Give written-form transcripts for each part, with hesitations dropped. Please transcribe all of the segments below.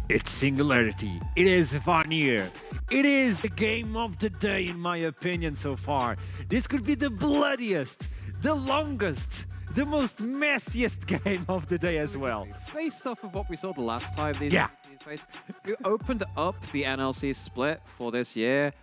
It's Singularity. It is Vanir. It is the game of the day, in my opinion, so far. This could be the bloodiest, the longest, the most messiest game of the day as well. Based off of what we saw the last time these Yeah. NLCs faced, we opened up the NLC split for this year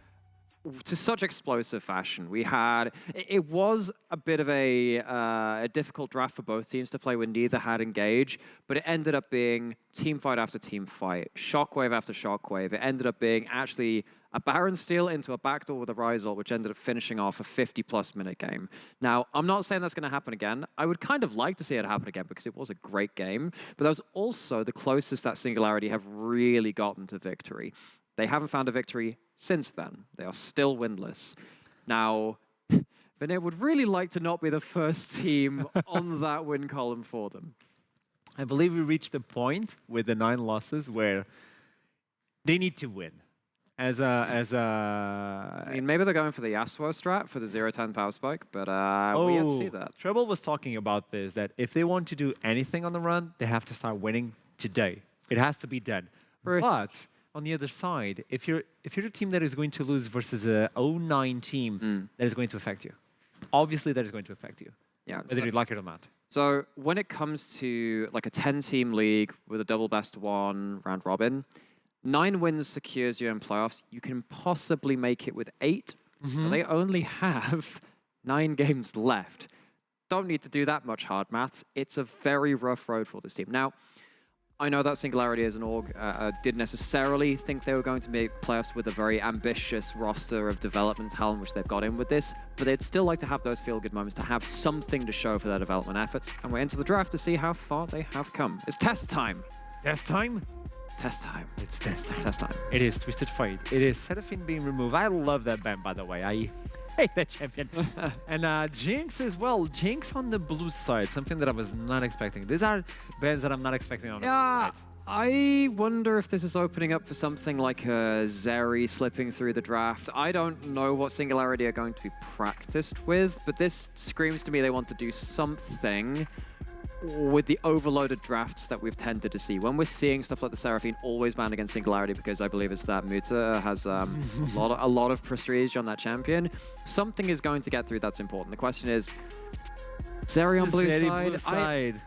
to such explosive fashion. We had, it was a bit of a difficult draft for both teams to play when neither had engage, but it ended up being team fight after team fight, shockwave after shockwave. It ended up being actually a Baron steal into a backdoor with a Rise ult, which ended up finishing off a 50-plus minute game. Now, I'm not saying that's going to happen again. I would kind of like to see it happen again because it was a great game, but that was also the closest that Singularity have really gotten to victory. They haven't found a victory since then. They are still winless. Now, Vanir would really like to not be the first team on that win column for them. I believe we reached the point with the 9 losses where they need to win. I mean, maybe they're going for the Yasuo strat for the 0-10 power spike, but we yet to see that. Trouble was talking about this, that if they want to do anything on the run, they have to start winning today. It has to be done. But on the other side, if you're a team that is going to lose versus a 0-9 team, that is going to affect you. Obviously, that is going to affect you. Yeah, whether you like it or not. So when it comes to like a 10-team league with a double best one round robin, 9 wins secures you in playoffs. You can possibly make it with 8. But they only have 9 games left. Don't need to do that much hard maths. It's a very rough road for this team. Now, I know that Singularity as an org didn't necessarily think they were going to make playoffs with a very ambitious roster of development talent, which they've got in with this, but they'd still like to have those feel-good moments, to have something to show for their development efforts. And we're into the draft to see how far they have come. It's test time. Test time? It's test time. It's test time. It's test time. It is Twisted Fate. It is Seraphine being removed. I love that ban, by the way. I hate that champion. And Jinx as well. Jinx on the blue side, something that I was not expecting. These are bans that I'm not expecting on the blue side. I wonder if this is opening up for something like a Zeri slipping through the draft. I don't know what Singularity are going to be practiced with, but this screams to me they want to do something with the overloaded drafts that we've tended to see. When we're seeing stuff like the Seraphine always banned against Singularity because I believe it's that Muta has a lot of prestige on that champion, something is going to get through that's important. The question is, Zeri on blue side?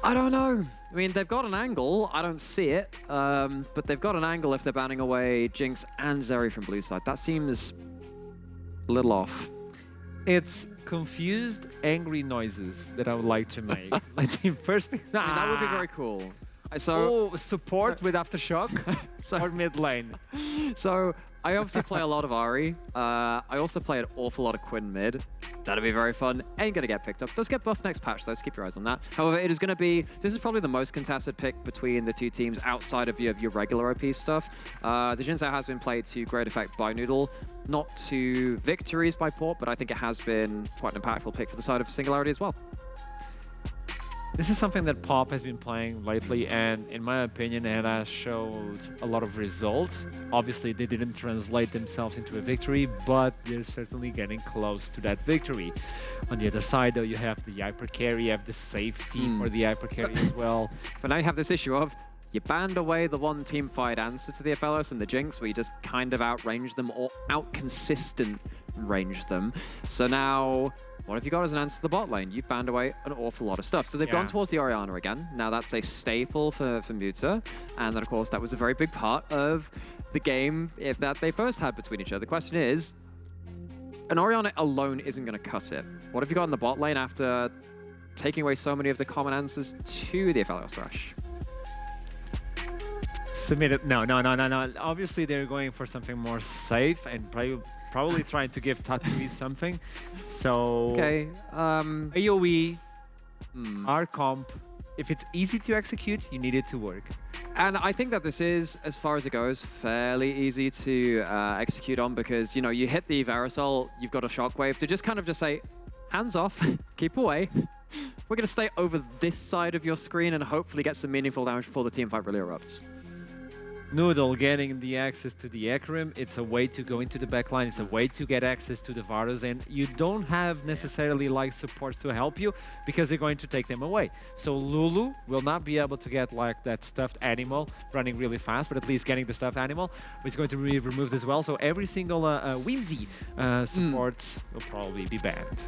I don't know. I mean, they've got an angle. I don't see it. But they've got an angle if they're banning away Jinx and Zeri from blue side. That seems a little off. It's confused, angry noises that I would like to make. Like team first. I mean, that would be very cool. Support with Aftershock or mid lane. So I obviously play a lot of Ahri. I also play an awful lot of Quinn mid. That'll be very fun. Ain't gonna get picked up. Does get buffed next patch though, so keep your eyes on that. However, it is gonna be, this is probably the most contested pick between the two teams outside of your regular OP stuff. The Jin Zhao has been played to great effect by Noodle. Not to victories by Port, but I think it has been quite an impactful pick for the side of Singularity as well. This is something that Pop has been playing lately, and in my opinion, it has showed a lot of results. Obviously, they didn't translate themselves into a victory, but they're certainly getting close to that victory. On the other side, though, you have the hyper carry, you have the safety for the hyper carry as well. But now you have this issue of, you banned away the one team fight answer to the Aphelios and the Jinx, where you just kind of outrange them or out-consistent range them. So now, what have you got as an answer to the bot lane? You've banned away an awful lot of stuff. So they've gone towards the Orianna again. Now that's a staple for Muta. And then, of course, that was a very big part of the game that they first had between each other. The question is, an Orianna alone isn't going to cut it. What have you got in the bot lane after taking away so many of the common answers to the Aphelios Thresh? Submitted. No. Obviously, they're going for something more safe and probably trying to give Tatsui something. So, AoE, our comp, if it's easy to execute, you need it to work. And I think that this is, as far as it goes, fairly easy to execute on because, you know, you hit the Verisol, you've got a Shockwave to just kind of just say, hands off, keep away. We're going to stay over this side of your screen and hopefully get some meaningful damage before the team fight really erupts. Noodle getting the access to the Ekrim, it's a way to go into the backline, it's a way to get access to the Varus, and you don't have necessarily like supports to help you because they're going to take them away. So Lulu will not be able to get like that stuffed animal running really fast, but at least getting the stuffed animal is going to be removed as well. So every single Whimsy supports will probably be banned.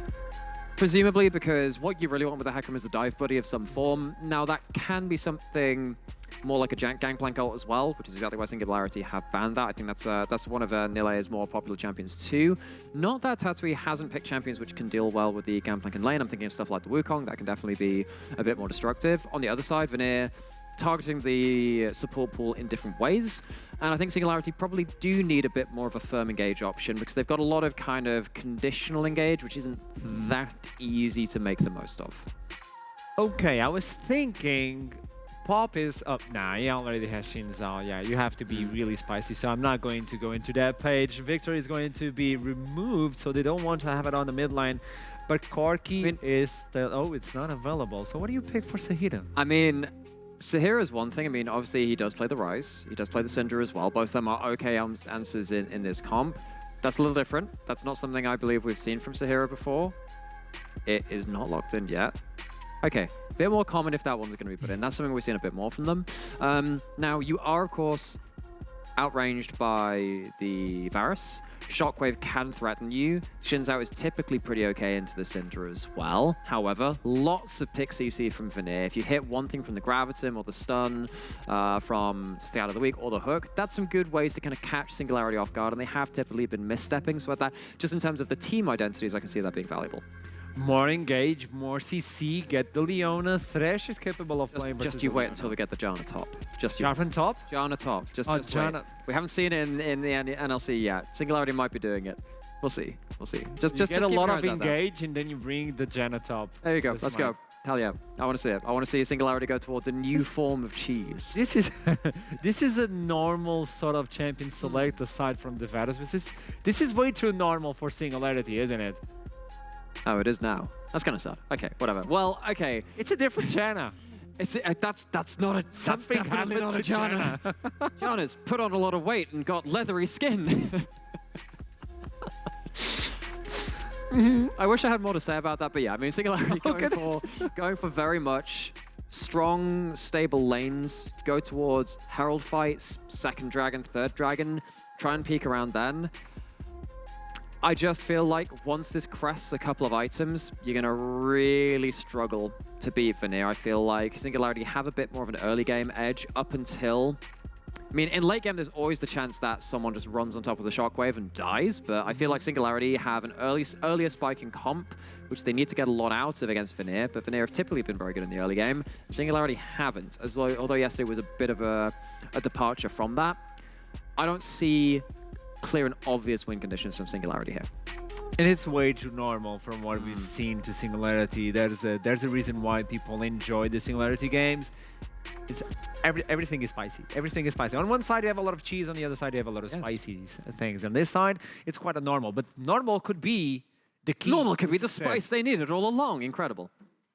Presumably because what you really want with the Hecarim is a dive buddy of some form. Now that can be something more like a Gangplank ult as well, which is exactly why Singularity have banned that. I think that's one of Nilay's more popular champions too. Not that Tatooine hasn't picked champions which can deal well with the Gangplank and lane. I'm thinking of stuff like the Wukong, that can definitely be a bit more destructive. On the other side, Vanir targeting the support pool in different ways. And I think Singularity probably do need a bit more of a firm engage option because they've got a lot of kind of conditional engage, which isn't that easy to make the most of. Okay, I was thinking Pop is up. Nah, he already has Shin Zhao. Yeah, you have to be really spicy, so I'm not going to go into that page. Victor is going to be removed, so they don't want to have it on the mid line. But Corki is still... Oh, it's not available. So what do you pick for Sahida? I mean, Sahira is one thing. I mean, obviously he does play the Rise. He does play the Cinder as well. Both of them are okay answers in this comp. That's a little different. That's not something I believe we've seen from Sahira before. It is not locked in yet. Okay, a bit more common if that one's going to be put in. That's something we've seen a bit more from them. Now, you are, of course, outranged by the Varus. Shockwave can threaten you. Xin Zhao is typically pretty okay into the Cinder as well. However, lots of pick CC from Vanir. If you hit one thing from the Gravitum or the Stun from Stay Out of the Week or the Hook, that's some good ways to kind of catch Singularity off guard, and they have typically been misstepping. So at that, just in terms of the team identities, I can see that being valuable. More engage, more CC, get the Leona. Thresh is capable of playing versus Just you wait until we get the Janna top. Just you Janna top? Janna top. Just Janna. wait. We haven't seen it in the NLC yet. Singularity might be doing it. We'll see. We'll see. Just get a keep lot your of eyes out there. engage, and then you bring the Janna top. There you go. Let's go. Hell yeah. I want to see it. I want to see Singularity go towards a new form of cheese. This is this is a normal sort of champion select aside from the Varus. This is way too normal for Singularity, isn't it? Oh, it is now. That's kind of sad. Okay, whatever. Well, okay. It's a different Janna. That's not a... That's definitely not a Janna. Janna's put on a lot of weight and got leathery skin. I wish I had more to say about that, but yeah, I mean, Singularity going for very much strong, stable lanes. Go towards Herald fights, second dragon, third dragon. Try and peek around then. I just feel like once this crests a couple of items, you're going to really struggle to beat Vanir. I feel like Singularity have a bit more of an early game edge up until... I mean, in late game, there's always the chance that someone just runs on top of the Shockwave and dies, but I feel like Singularity have an earlier spike in comp, which they need to get a lot out of against Vanir, but Vanir have typically been very good in the early game. Singularity haven't, although yesterday was a bit of a departure from that. I don't see clear and obvious win conditions from Singularity here. And it's way too normal from what we've seen to Singularity. There's a reason why people enjoy the Singularity games. It's everything is spicy. Everything is spicy. On one side, you have a lot of cheese. On the other side, you have a lot of spicy things. On this side, it's quite a normal. But normal could be the key. Normal could be the spice they needed all along. Incredible.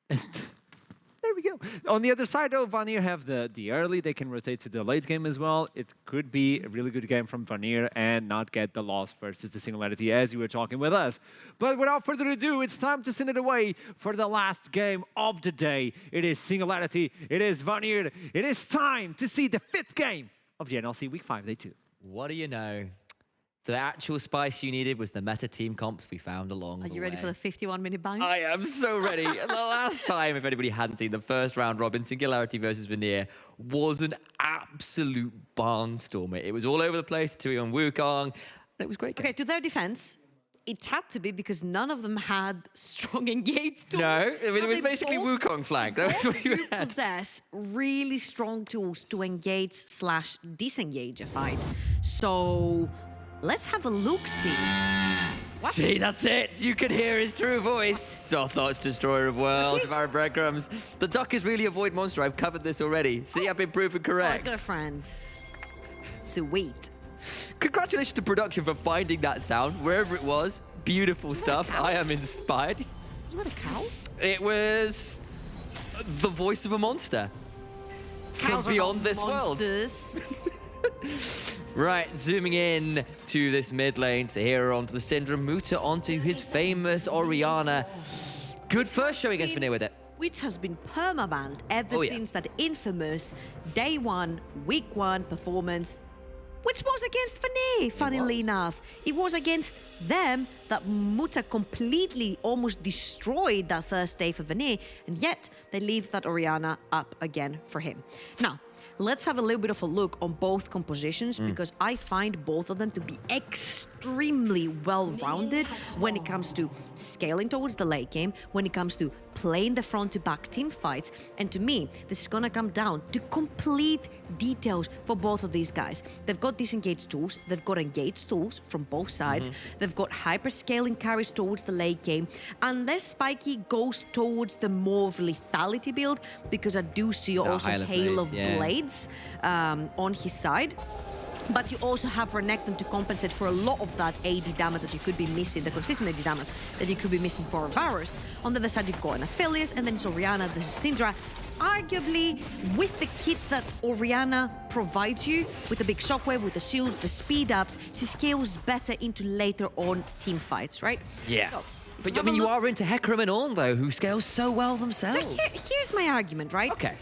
There we go. On the other side, though, Vanir have the early. They can rotate to the late game as well. It could be a really good game from Vanir and not get the loss versus the Singularity as you were talking with us. But without further ado, it's time to send it away for the last game of the day. It is Singularity. It is Vanir. It is time to see the 5th game of the NLC Week 5 Day 2. What do you know? The actual spice you needed was the meta team comps we found along the way. Are you ready for the 51-minute bang? I am so ready. And the last time, if anybody hadn't seen, the first round robin, Singularity versus Vanir, was an absolute barnstormer. It was all over the place, Tui on Wukong, and it was great game. Okay, to their defense, it had to be because none of them had strong engage tools. No, I mean, it was basically Wukong flag. That was what you had. Possess really strong tools to engage/disengage a fight. So let's have a look-see. See, that's it. You can hear his true voice. Sothot's Destroyer of Worlds, Devourer Breadcrumbs. The duck is really a void monster. I've covered this already. See, I've been proven Oh, correct. he's got a friend. Sweet. Congratulations to production for finding that sound, wherever it was. Beautiful stuff. I am inspired. Was that a cow? It was the voice of a monster from Cows are beyond not this world. monsters. Right, zooming in to this mid lane. Sahira onto the Syndrome, Muta onto his famous Orianna. Good first show against Vanir with it. Which has been permabanned ever since that infamous day one, week one performance, which was against Vanir, funnily enough. It was against them that Muta completely almost destroyed that first day for Vanir, and yet they leave that Orianna up again for him. Now, let's have a little bit of a look on both compositions because I find both of them to be extremely well-rounded when it comes to scaling towards the late game, when it comes to playing the front-to-back team fights, and to me, this is gonna come down to complete details for both of these guys. They've got disengaged tools, they've got engaged tools from both sides, they've got hyper-scaling carries towards the late game, unless Spiky goes towards the more of lethality build, because I do see also Hail of Blades on his side. But you also have Renekton to compensate for a lot of that AD damage that you could be missing, the consistent AD damage that you could be missing for Varus. On the other side, you've got an Aphelios, and then it's Orianna, the Syndra. Arguably, with the kit that Orianna provides you, with the big shockwave, with the shields, the speed ups, she scales better into later on team fights, right? Yeah. So, But I mean, you are into Hecarim and Ornn, though, who scale so well themselves. So here's my argument, right? Okay.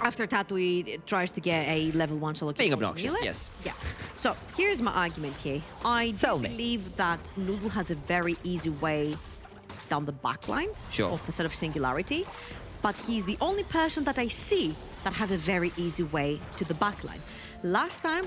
After Tatooine tries to get a level 1 solo Being kill obnoxious, melee. yes. Yeah. So here's my argument here. I do believe that Noodle has a very easy way down the backline of the sort of Singularity, but he's the only person that I see that has a very easy way to the backline. Last time,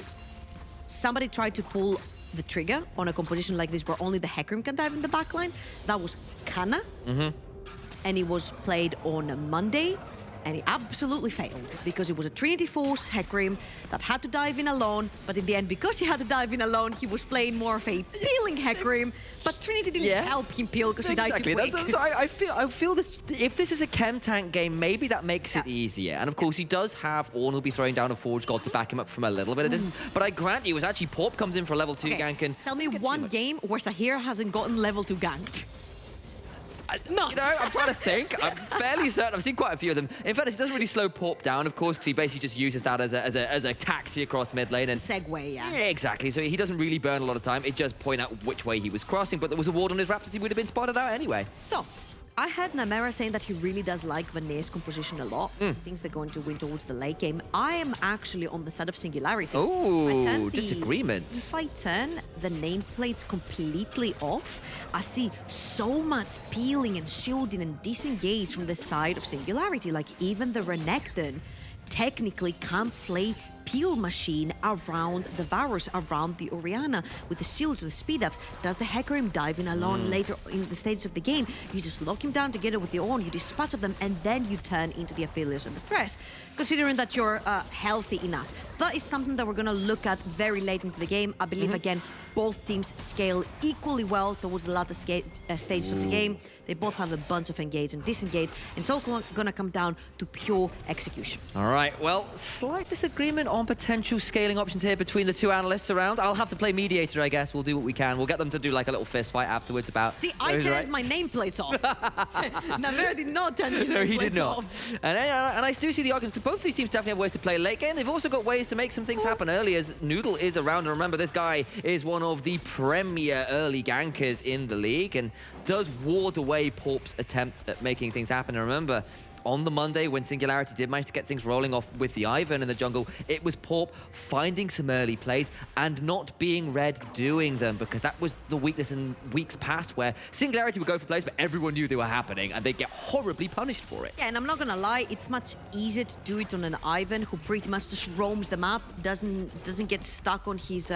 somebody tried to pull the trigger on a composition like this where only the Hecarim can dive in the backline. That was Kana, and it was played on a Monday. And he absolutely failed because it was a Trinity Force Hecarim that had to dive in alone. But in the end, because he had to dive in alone, he was playing more of a peeling Hecarim. But Trinity didn't help him peel because he died too quick. So I feel this. If this is a chem tank game, maybe that makes it easier. And of course, he does have Ornn will be throwing down a Forge God to back him up from a little bit of distance. But I grant you, it was actually Porp comes in for a level 2 gank. And tell me one game where Sahir hasn't gotten level 2 ganked. No. You know, I'm trying to think. I'm fairly certain. I've seen quite a few of them. In fact, it doesn't really slow Porp down, of course, because he basically just uses that as a taxi across mid lane. And segue, yeah. Exactly. So he doesn't really burn a lot of time. It just point out which way he was crossing. But there was a ward on his Raptors. He would have been spotted out anyway. So, I heard Namera saying that he really does like Vanir's composition a lot. He thinks they're going to win towards the late game. I am actually on the side of Singularity. Oh, disagreements. If I turn the nameplates completely off, I see so much peeling and shielding and disengage from the side of Singularity. Like even the Renekton technically can't play peel machine around the Varus, around the Orianna, with the shields, with the speed ups. Does the Hecarim dive in alone later in the stages of the game? You just lock him down together with your own, you dispatch of them, and then you turn into the Aphelios and the Thresh, considering that you're healthy enough. That is something that we're going to look at very late into the game. I believe, again, both teams scale equally well towards the latter stages of the game. They both have a bunch of engage and disengage, and it's all going to come down to pure execution. All right, well, slight disagreement on potential scaling options here between the two analysts around. I'll have to play mediator, I guess. We'll do what we can. We'll get them to do like a little fist fight afterwards about... See, I turned my nameplates off. Namera did not turn his No, he nameplates did not. off. And I do see the argument, because both of these teams definitely have ways to play late game. They've also got ways to make some things happen early, as Noodle is around. And remember, this guy is one of the premier early gankers in the league and does ward away Porp's attempt at making things happen. And remember, on the Monday, when Singularity did manage to get things rolling off with the Ivern in the jungle, it was Porp finding some early plays and not being read doing them, because that was the weakness in weeks past, where Singularity would go for plays, but everyone knew they were happening, and they'd get horribly punished for it. Yeah, and I'm not gonna lie, it's much easier to do it on an Ivern who pretty much just roams the map, doesn't get stuck on his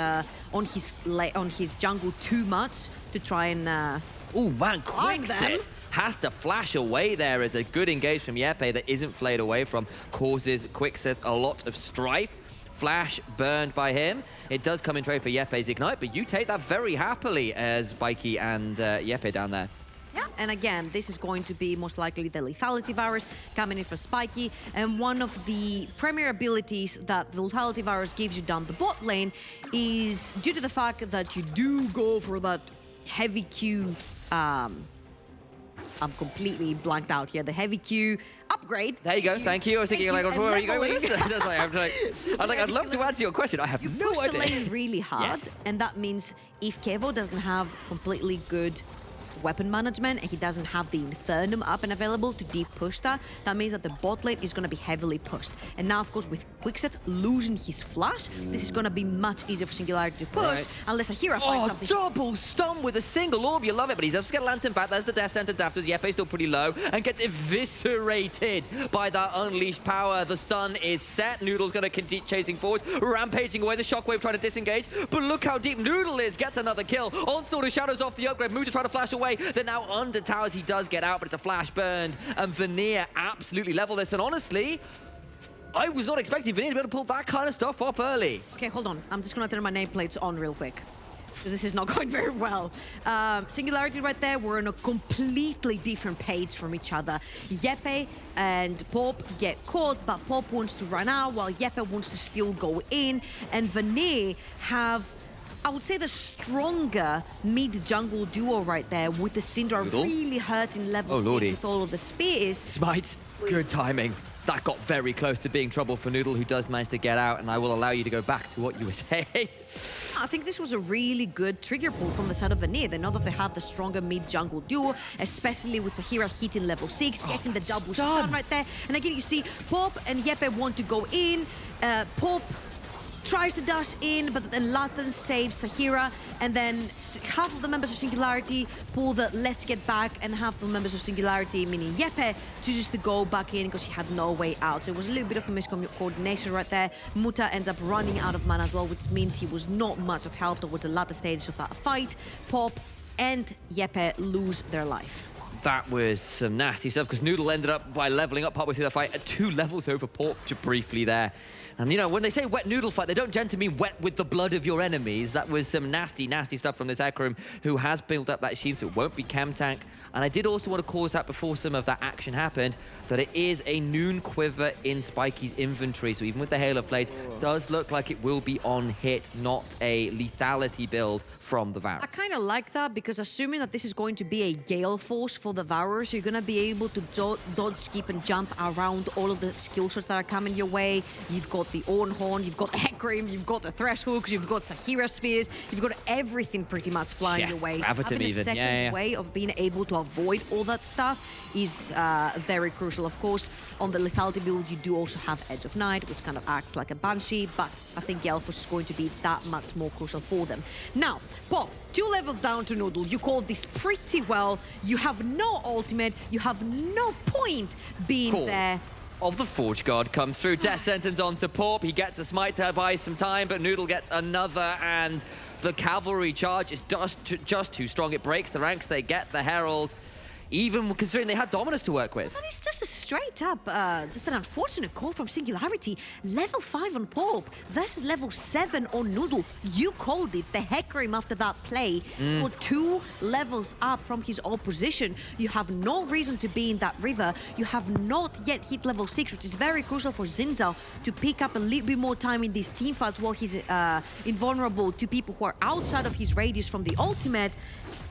jungle too much to try and Ooh, man, Quickset has to flash away there as a good engage from Yepe that isn't flayed away from, causes Quickset a lot of strife. Flash burned by him. It does come in trade for Yepe's Ignite, but you take that very happily as Bikey and Yepe down there. Yeah, and again, this is going to be most likely the Lethality Virus coming in for Spiky, and one of the premier abilities that the Lethality Virus gives you down the bot lane is due to the fact that you do go for that heavy Q I'm completely blanked out here. The heavy Q upgrade. There you go. Thank you. I was thinking, like, where are you going with this? I was like, I'd love to answer your question. I have no Push the idea. lane really hard, Yes. and that means if Kevo doesn't have completely good weapon management and he doesn't have the Infernum up and available to deep push that means that the bot lane is going to be heavily pushed. And now, of course, with Quickset losing his flash, this is going to be much easier for Singularity to push, Right. unless Ahira finds something. Double stun with a single orb. You love it, but he's just get Lantern back. There's the death sentence afterwards. Yepe's still pretty low and gets eviscerated by that unleashed power. The sun is set. Noodle's going to continue chasing forwards, rampaging away. The shockwave trying to disengage, but look how deep Noodle is. Gets another kill. Onslaught of shadows off the upgrade. Muta trying to flash away. They're now under towers. He does get out, but it's a flash burned. And Vanir absolutely level this. And honestly, I was not expecting Vanir to be able to pull that kind of stuff up early. Okay, hold on. I'm just going to turn my nameplates on real quick, because this is not going very well. Singularity right there, we're on a completely different page from each other. Yepe and Pop get caught, but Pop wants to run out while Yepe wants to still go in. And Vanir have, I would say, the stronger mid-jungle duo right there, with the Syndra Noodle? really hurting level 6 lordy. with all of the spears. Smite, good timing. That got very close to being trouble for Noodle, who does manage to get out, and I will allow you to go back to what you were saying. I think this was a really good trigger pull from the side of Vanir. They know that they have the stronger mid-jungle duo, especially with Sahira hitting level 6, getting the double stun right there. And again, you see Pop and Yepe want to go in. Pop tries to dash in, but then Latan saves Sahira, and then half of the members of Singularity pull the let's get back, and half of the members of Singularity, meaning Yepe, chooses to go back in because he had no way out. So it was a little bit of a miscoordination right there. Muta ends up running out of mana as well, which means he was not much of help towards the latter stages of that fight. Pop and Yepe lose their life. That was some nasty stuff, because Noodle ended up by leveling up partway through the fight at 2 levels over Pop briefly there. And, you know, when they say wet noodle fight, they don't tend to mean wet with the blood of your enemies. That was some nasty, nasty stuff from this Hecarim, who has built up that shield, so it won't be chem tank. And I did also want to call this out before some of that action happened, that it is a Noon Quiver in Spiky's inventory. So even with the Halo Blades, does look like it will be on hit, not a lethality build from the Varus. I kind of like that, because assuming that this is going to be a Gale Force for the Varus, you're going to be able to dodge, skip, and jump around all of the skill shots that are coming your way. You've got the Ornhorn, you've got the Hecarim, you've got the Thresh Hooks, you've got Sahira Spheres, you've got everything pretty much flying your way. So having a second way of being able to avoid all that stuff is very crucial. Of course, on the lethality build, you do also have Edge of Night, which kind of acts like a Banshee, but I think Gale Force is going to be that much more crucial for them. Now, Paul, 2 levels down to Noodle. You called this pretty well. You have no ultimate. You have no point being there. Of the Forge God comes through. Death sentence onto Pop. He gets a smite to buy some time, but Noodle gets another, and the cavalry charge is just too strong. It breaks the ranks. They get the Herald, even considering they had Dominus to work with. But it's just a straight up, just an unfortunate call from Singularity. Level 5 on Pulp versus level 7 on Noodle. You called it. The Hecarim after that play for 2 levels up from his opposition. You have no reason to be in that river. You have not yet hit level 6, which is very crucial for Zinzao to pick up a little bit more time in these teamfights while he's invulnerable to people who are outside of his radius from the ultimate.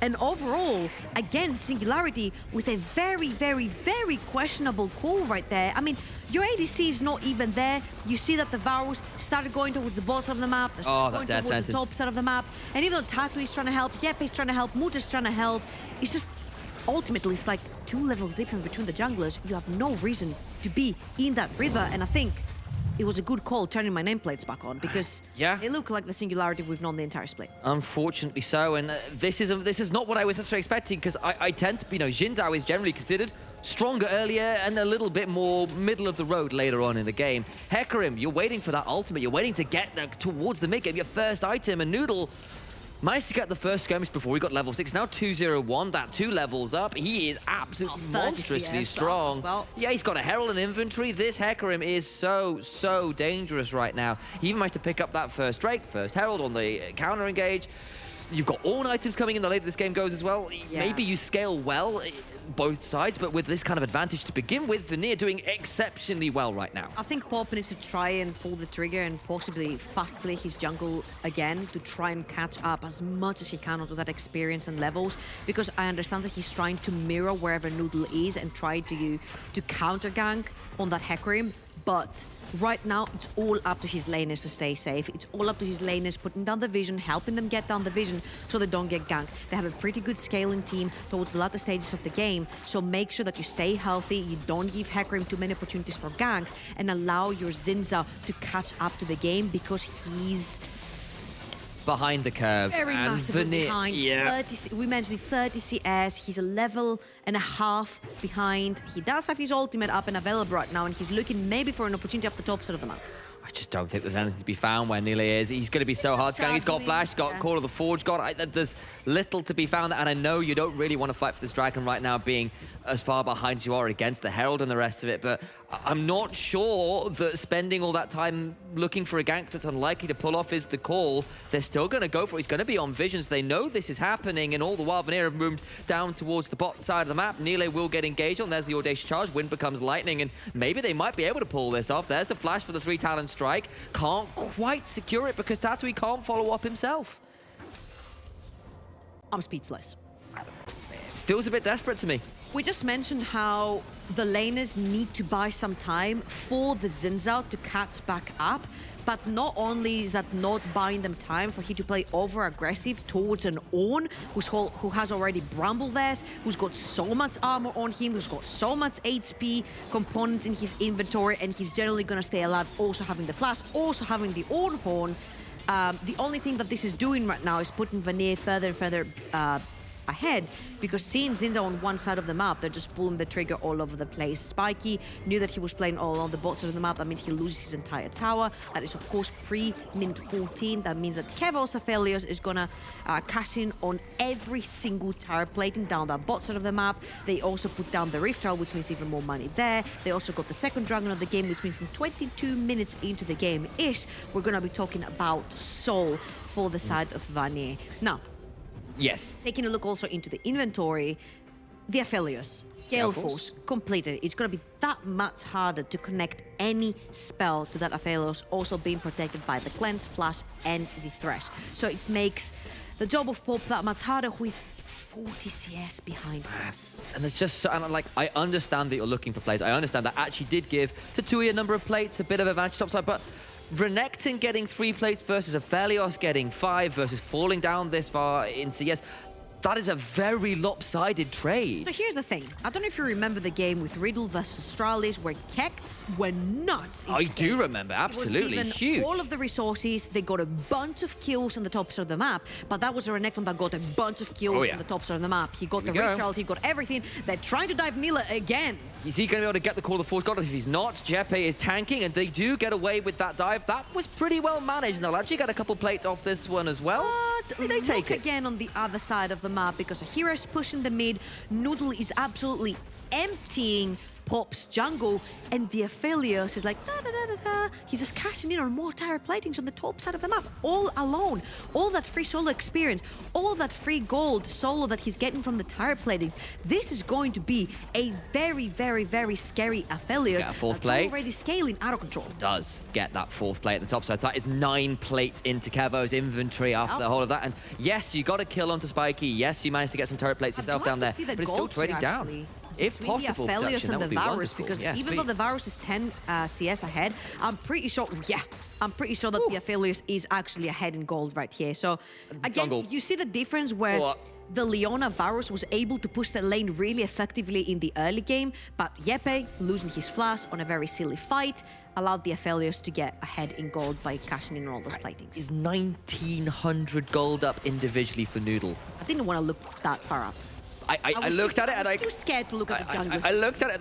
And overall, again, Singularity with a very, very, very questionable call right there. I mean, your ADC is not even there. You see that the Varus started going towards the bottom of the map. They started going towards the top side of the map. And even though Taku is trying to help, Yepe is trying to help, Muta's trying to help, it's just ultimately it's like 2 levels different between the junglers. You have no reason to be in that river. And I think it was a good call turning my nameplates back on, because they look like the Singularity we've known the entire split. Unfortunately so, and this is not what I was necessarily expecting, because I tend to, Xin Zhao is generally considered stronger earlier and a little bit more middle of the road later on in the game. Hecarim, you're waiting for that ultimate, you're waiting to get towards the mid-game, your first item, and Noodle managed to get the first skirmish before he got level 6. Now 201, that 2 levels up. He is absolutely monstrously strong. Well. Yeah, he's got a Herald in inventory. This Hecarim is so dangerous right now. He even managed to pick up that first Drake, first Herald on the counter engage. You've got Ornn items coming in the later this game goes as well. Maybe you scale well. both sides, but with this kind of advantage to begin with, Vanir doing exceptionally well right now. I think Pop needs to try and pull the trigger and possibly fast clear his jungle again to try and catch up as much as he can onto that experience and levels, because I understand that he's trying to mirror wherever Noodle is and try to counter gank on that Hecarim, but right now, it's all up to his laners to stay safe. It's all up to his laners putting down the vision, helping them get down the vision so they don't get ganked. They have a pretty good scaling team towards the latter stages of the game, so make sure that you stay healthy, you don't give Hecarim too many opportunities for ganks, and allow your Zinza to catch up to the game, because he's behind the curve. very and massively Vanir, behind. yeah. 30, we mentioned 30 CS. He's a level and a half behind. He does have his ultimate up and available right now, and he's looking maybe for an opportunity off the top side of the map. I just don't think there's anything to be found where Nile is. He's going to be so hard to gang. He's got Flash, he's got Call of the Forge, there's little to be found. And I know you don't really want to fight for this dragon right now, being as far behind as you are against the Herald and the rest of it. But I'm not sure that spending all that time looking for a gank that's unlikely to pull off is the call. They're still going to go for it. He's going to be on visions. They know this is happening. And all the while, Vanir have moved down towards the bot side of the map. Nile will get engaged on. There's the Audacious Charge. Wind becomes lightning. And maybe they might be able to pull this off. There's the Flash for the 3-talent strike. Can't quite secure it because Tatooine can't follow up himself. I'm speechless. Feels a bit desperate to me. We just mentioned how the laners need to buy some time for the Zinza to catch back up. But not only is that not buying them time for him to play over-aggressive towards an Ornn who has already Bramble Vest, who's got so much armor on him, who's got so much HP components in his inventory, and he's generally going to stay alive, also having the Flash, also having the Ornn Horn. The only thing that this is doing right now is putting Vanir further and further ahead, because seeing Zinza on one side of the map, they're just pulling the trigger all over the place. Spiky knew that he was playing all on the bot side of the map. That means he loses his entire tower. That is, of course, pre-minute 14. That means that Kevos Aphelios is gonna cash in on every single tower plating down that bot side of the map. They also put down the Rift Tower, which means even more money there. They also got the second dragon of the game, which means in 22 minutes into the game-ish, we're gonna be talking about Soul for the side of Vanir. Now, yes. taking a look also into the inventory, the Aphelios, Gale Force, completed. It's going to be that much harder to connect any spell to that Aphelios, also being protected by the Cleanse, Flash, and the Thresh. So it makes the job of Pope that much harder, who is 40 CS behind us. And it's just so, and like, I understand that you're looking for plays. I understand that actually did give Tatooine a number of plates, a bit of advantage topside, but Renekton getting 3 plates versus Aphelios getting 5 versus falling down this far in CS, that is a very lopsided trade. So here's the thing. I don't know if you remember the game with Riddle versus Astralis, where Kects were nuts. I do remember, absolutely, It was huge. given all of the resources. They got a bunch of kills on the top side of the map, but that was a Renekton that got a bunch of kills on the top side of the map. He got the Rift Herald, he got everything. They're trying to dive Nila again. Is he going to be able to get the Call of the Forge God? If he's not, Jeppe is tanking, and they do get away with that dive. That was pretty well managed, and they'll actually get a couple plates off this one as well. But they take it again on the other side of the map, because Hero's pushing the mid. Noodle is absolutely emptying Pop's jungle, and the Aphelios is like, da-da-da-da-da. He's just cashing in on more tire platings on the top side of the map, all alone. All that free solo experience, all that free gold solo that he's getting from the tire platings. This is going to be a very, very, very scary Aphelios. Get a 4th that's plate. already scaling out of control. Does get that 4th plate at the top side. That is 9 plates into Kevo's inventory after the whole of that. And yes, you got a kill onto Spiky. Yes, you managed to get some turret plates yourself down there, but it's still trading down. If possible, the Aphelios Dutch, and that the would be Varus, wonderful. because Yes, even though the please. Varus is 10 CS ahead, I'm pretty sure, I'm pretty sure that the Aphelios is actually ahead in gold right here. So again, Jungle. you see the difference where the Leona Varus was able to push the lane really effectively in the early game, but Jeppe, losing his flash on a very silly fight, allowed the Aphelios to get ahead in gold by cashing in on all those platings. Is 1,900 gold up individually for Noodle. I didn't want to look that far up. I looked at it and I was too scared to look at the jungle. I looked at it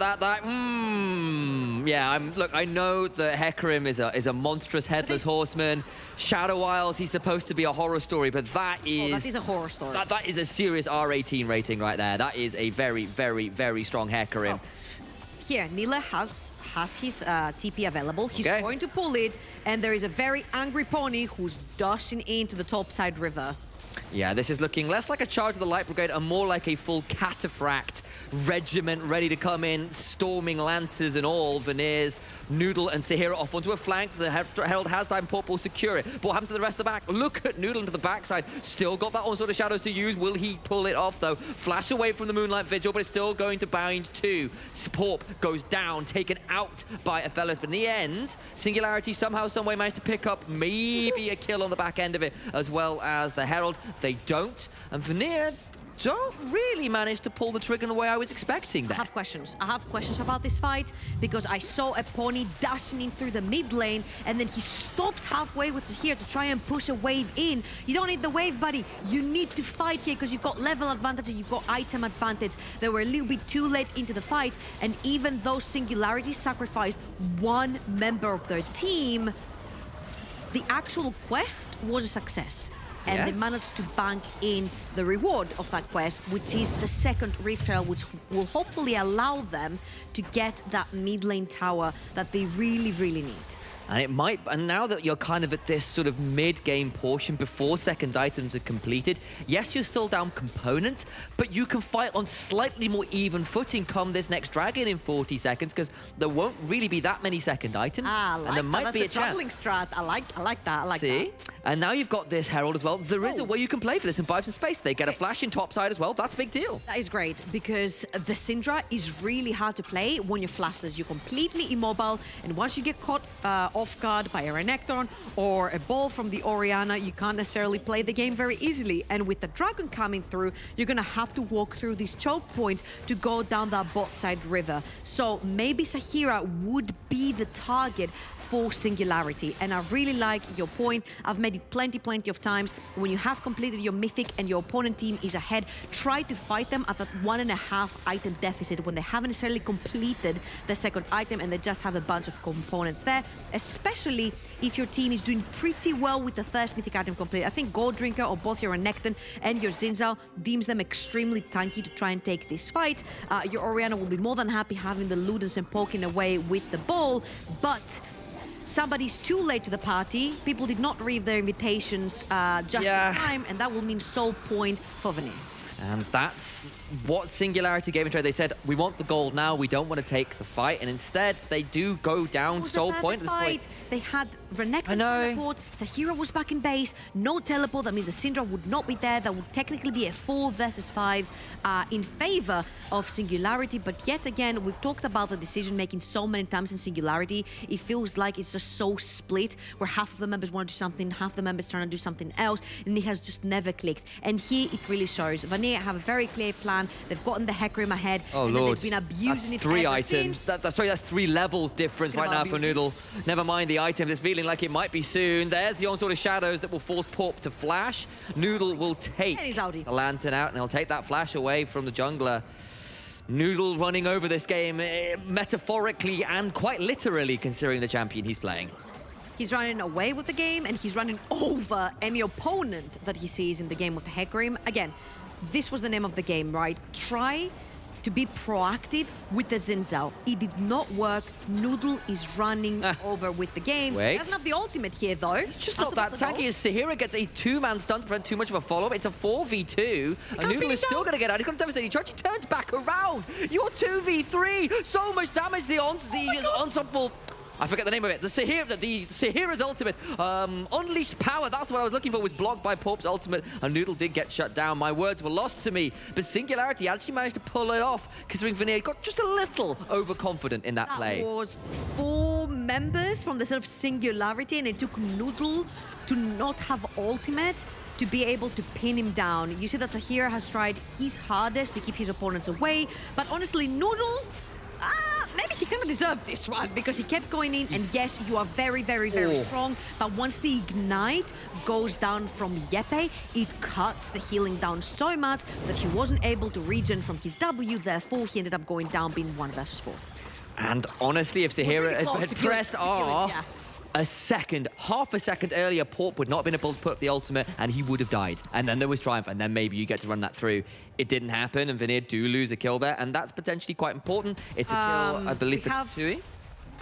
yeah. I know that Hecarim is a monstrous headless horseman. Shadow Isles, he's supposed to be a horror story, but that is a horror story. That is a serious R18 rating right there. That is a very, very, very strong Hecarim. Here, Nila has his TP available. He's going to pull it, and there is a very angry pony who's dashing into the topside river. Yeah, this is looking less like a charge of the Light Brigade and more like a full cataphract regiment ready to come in, storming lances and all. Vanir's, Noodle and Sahira off onto a flank. The Herald has time, Pop will secure it. But what happens to the rest of the back? Look at Noodle into the backside. Still got that Onslaught of Shadows to use. Will he pull it off, though? Flash away from the Moonlight Vigil, but it's still going to bind to. Pop goes down, taken out by Aphelios. But in the end, Singularity somehow, someway managed to pick up maybe a kill on the back end of it, as well as the Herald. They don't. And Vanir don't really manage to pull the trigger in the way I was expecting that. I have questions. I have questions about this fight because I saw a pony dashing in through the mid lane and then he stops halfway with here to try and push a wave in. You don't need the wave, buddy. You need to fight here because you've got level advantage and you've got item advantage. They were a little bit too late into the fight, and even though Singularity sacrificed one member of their team, the actual quest was a success. And they managed to bank in the reward of that quest, which is the second Rift Trail, which will hopefully allow them to get that mid lane tower that they really, really need. And it might, and now that you're kind of at this sort of mid-game portion before second items are completed, yes, you're still down components, but you can fight on slightly more even footing come this next dragon in 40 seconds, because there won't really be that many second items, and there might be a chance. Strat. I like that. I like See? that. And now you've got this Herald as well. There is a way you can play for this and buy some space. They get a flash in topside as well. That's a big deal. That is great because the Syndra is really hard to play when you're flashless. You're completely immobile, and once you get caught off guard by a Renekton or a ball from the Orianna, you can't necessarily play the game very easily. And with the Dragon coming through, you're gonna have to walk through these choke points to go down that bot side river. So maybe Sahira would be the target for Singularity. And I really like your point. I've made it plenty of times. When you have completed your mythic and your opponent team is ahead, try to fight them at that 1.5 item deficit when they haven't necessarily completed the second item and they just have a bunch of components there, especially if your team is doing pretty well with the first mythic item complete. I think Gold Drinker or both your Renekton and your Xin Zhao deems them extremely tanky to try and take this fight. Your Orianna will be more than happy having the Ludens and poking away with the ball, but somebody's too late to the party. People did not read their invitations just in time, and that will mean soul point for Vanir. And that's what Singularity gave in trade. They said, we want the gold now, we don't want to take the fight. And instead, they do go down soul point at this point. They had Renekton teleport, Sahira was back in base, no teleport, that means the Syndra would not be there. That would technically be a 4 versus 5 in favor of Singularity. But yet again, we've talked about the decision-making so many times in Singularity. It feels like it's just so split, where half of the members want to do something, half the members trying to do something else, and it has just never clicked. And here it really shows. Vanir have a very clear plan. They've gotten the Hecarim ahead, and Lord. they've been abusing that's it 3 ever items. since. Sorry, that's 3 levels difference right now for Noodle. Never mind the items. It's feeling like it might be soon. There's the Onslaught of Shadows that will force Porp to flash. Noodle will take the lantern out, and he'll take that flash away from the jungler. Noodle running over this game, metaphorically and quite literally, considering the champion he's playing. He's running away with the game, and he's running over any opponent that he sees in the game with the Hecarim. Again, this was the name of the game, right? Try to be proactive with the Xin Zhao. It did not work. Noodle is running over with the game. He doesn't have the ultimate here, though. It's just not that tanky as Sahira gets a 2-man stun to prevent too much of a follow-up. It's a 4v2. And Noodle is still going to get out. He's got a devastating charge. He turns back around. You're 2v3. So much damage. The ensemble... I forget the name of it. The Sahira's ultimate. Unleashed power, that's what I was looking for, was blocked by Porp's ultimate, and Noodle did get shut down. My words were lost to me, but Singularity actually managed to pull it off, considering Vanir got just a little overconfident in that play. That was 4 members from the sort of Singularity, and it took Noodle to not have ultimate to be able to pin him down. You see that Sahira has tried his hardest to keep his opponents away, but honestly, Noodle... maybe he kind of deserved this one because he kept going in, and yes, you are very strong, but once the ignite goes down from Yepe, it cuts the healing down so much that he wasn't able to regen from his W, therefore he ended up going down being 1 versus 4. And honestly, if Sahira had pressed R half a second earlier, Porp would not have been able to put up the ultimate, and he would have died. And then there was Triumph, and then maybe you get to run that through. It didn't happen, and Vanir do lose a kill there, and that's potentially quite important. It's a kill, I believe, for 2E.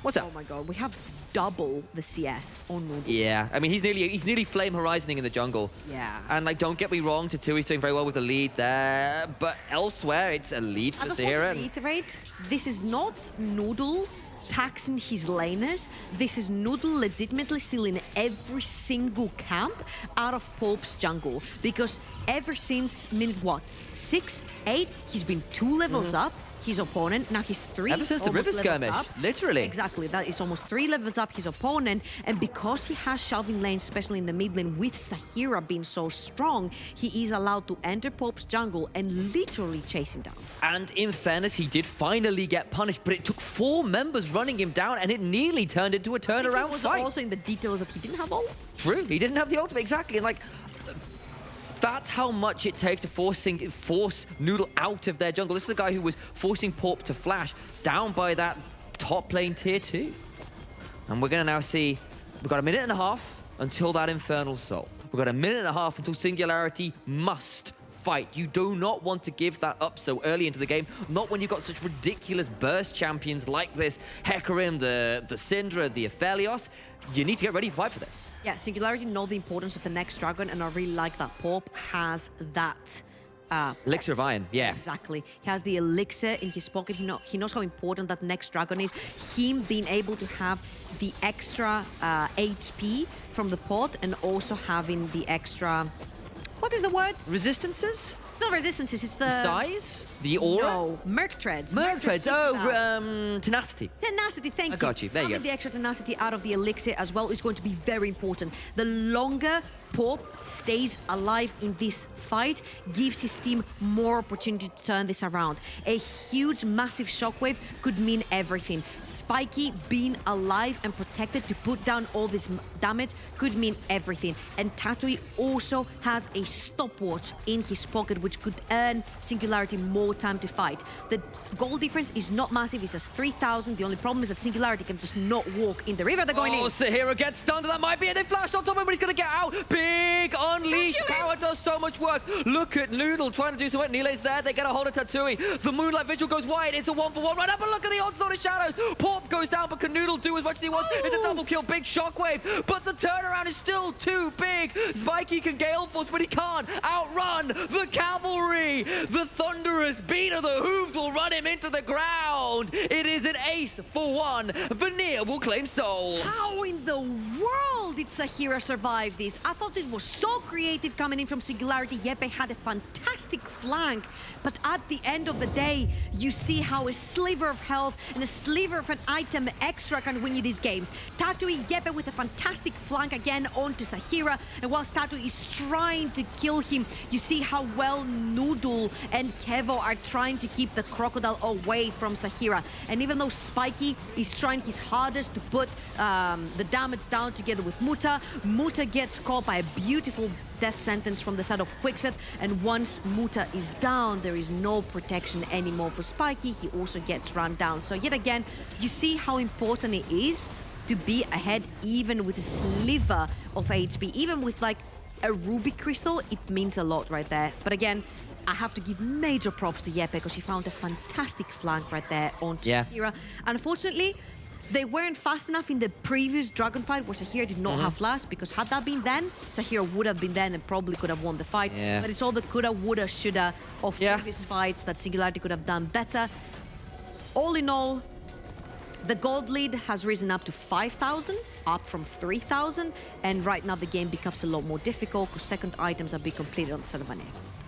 What's up? Oh my god, we have double the CS on Noodle. Yeah, I mean, he's nearly flame horizoning in the jungle. Yeah. And like, don't get me wrong, Tatui's doing very well with the lead there, but elsewhere it's a lead for I just want to Sahira. reiterate, this is not Noodle taxing his laners. This is Noodle legitimately still in every single camp out of Pope's jungle. Because ever since minute, what, 6, 8, he's been 2 levels up. His opponent, now he's 3 Ever since the almost river levels skirmish, up. literally. Exactly, that is almost 3 levels up his opponent, and because he has shelving lanes, especially in the mid lane, with Sahira being so strong, he is allowed to enter Pope's jungle and literally chase him down. And in fairness, he did finally get punished, but it took 4 members running him down, and it nearly turned into a I think turnaround it was fight. also in the details that he didn't have ult. True, he didn't have the ultimate, exactly, and like, that's how much it takes to force Noodle out of their jungle. This is a guy who was forcing Porp to flash down by that top lane tier 2. And we're gonna now see, we've got a minute and a half until that Infernal Soul. We've got a minute and a half until Singularity must fight. You do not want to give that up so early into the game, not when you've got such ridiculous burst champions like this, Hecarim, the Syndra, the Aphelios. You need to get ready to fight for this. Yeah, Singularity know the importance of the next dragon, and I really like that Pope has that. Elixir of Iron, yeah. Exactly. He has the elixir in his pocket. He knows how important that next dragon is. Him being able to have the extra HP from the pot and also having the extra... What is the word? Resistances? It's not resistances, it's the... Size? The aura? No, Merc Treads. Merc Treads, oh, tenacity. Tenacity, thank you. I got you, there you Having go. the extra tenacity out of the elixir as well is going to be very important. The longer Pope stays alive in this fight gives his team more opportunity to turn this around. A huge, massive shockwave could mean everything. Spiky being alive and protected to put down all this damage could mean everything. And Tatui also has a stopwatch in his pocket, which could earn Singularity more time to fight. The goal difference is not massive, it's just 3,000. The only problem is that Singularity can just not walk in the river they're going in. Oh, Sahira gets stunned, that might be it. They flashed on top of him, but he's gonna get out. Big unleashed power does so much work. Look at Noodle trying to do something. Nilay's there, they get a hold of Tatui. The Moonlight Vigil goes wide, it's a 1-for-1 right up, and look at the onslaught of shadows. Pop goes down, but can Noodle do as much as he wants? It's a double kill, big shockwave, but the turnaround is still too big. Spiky can Gale Force, but he can't outrun the cavalry. The thunderous beat of the hooves will run him into the ground. It is an ace for 1. Vanir will claim soul. How in the world did Sahira survive this? I thought this was so creative coming in from Singularity. Yepe had a fantastic flank, but at the end of the day, you see how a sliver of health and a sliver of an item extra can win you these games. Tatui, Yepe with a fantastic flank again onto Sahira, and whilst Tatui is trying to kill him, you see how well Noodle and Kevo are trying to keep the crocodile away from Sahira. And even though Spiky is trying his hardest to put the damage down together with Muta, Muta gets caught by a beautiful death sentence from the side of Quickset, and once Muta is down, there is no protection anymore for Spiky. He also gets run down. So yet again, you see how important it is to be ahead even with a sliver of HP. Even with like a ruby crystal, it means a lot right there. But again, I have to give major props to Yepe because he found a fantastic flank right there onto Sahira. Unfortunately, they weren't fast enough in the previous dragon fight where Sahira did not have flash, because had that been then, Sahira would have been then and probably could have won the fight. But it's all the coulda, woulda, shoulda of previous fights that Singularity could have done better. All in all, the gold lead has risen up to 5,000, up from 3,000, and right now the game becomes a lot more difficult because second items are being completed on the side of Vanir.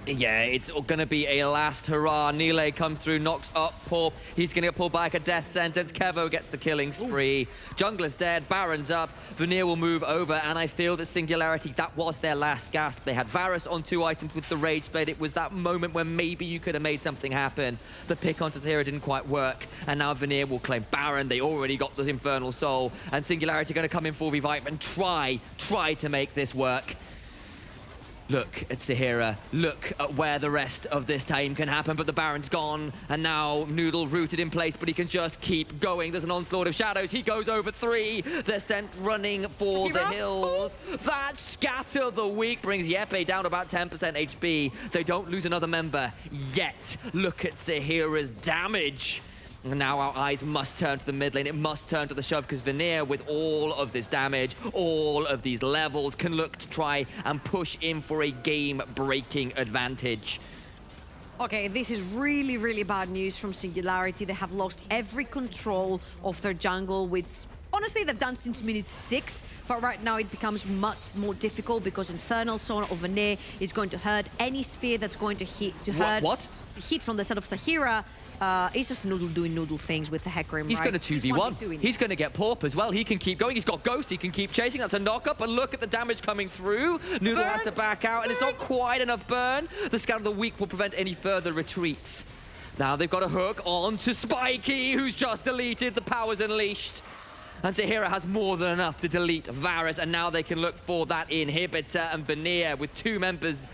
Yeah, it's going to be a last hurrah. Nile comes through, knocks up Porp. He's going to get pulled back a death sentence. Kevo gets the killing spree. Jungler's dead, Baron's up. Vanir will move over, and I feel that Singularity, that was their last gasp. They had Varus on 2 items with the Rage Blade. It was that moment where maybe you could have made something happen. The pick onto Sahira didn't quite work, and now Vanir will claim Baron. They already got the Infernal Soul, and Singularity are going to come in for revive and try to make this work. Look at Sahira, look at where the rest of this time can happen, but the Baron's gone, and now Noodle rooted in place, but he can just keep going. There's an onslaught of shadows, he goes over 3, they're sent running for the hills. That scatter the weak brings Yepe down to about 10% HP. They don't lose another member yet. Look at Sahira's damage. Now our eyes must turn to the mid lane. It must turn to the shove because Vanir, with all of this damage, all of these levels, can look to try and push in for a game-breaking advantage. Okay, this is really, really bad news from Singularity. They have lost every control of their jungle, which honestly they've done since minute 6, but right now it becomes much more difficult because Infernal Zone of Vanir is going to hurt. Any sphere that's going to hurt. What? Hit from the side of Sahira. It's just Noodle doing Noodle things with the Hecarim, He's right? going to 2v1. He's going to get Porp as well. He can keep going. He's got Ghost. He can keep chasing. That's a knock-up. And look at the damage coming through. Noodle has to back out, and it's not quite enough burn. The Scout of the Weak will prevent any further retreats. Now they've got a hook on to Spiky, who's just deleted. The power's unleashed. And Sahira has more than enough to delete Varus, and now they can look for that inhibitor, and Vanir with 2 members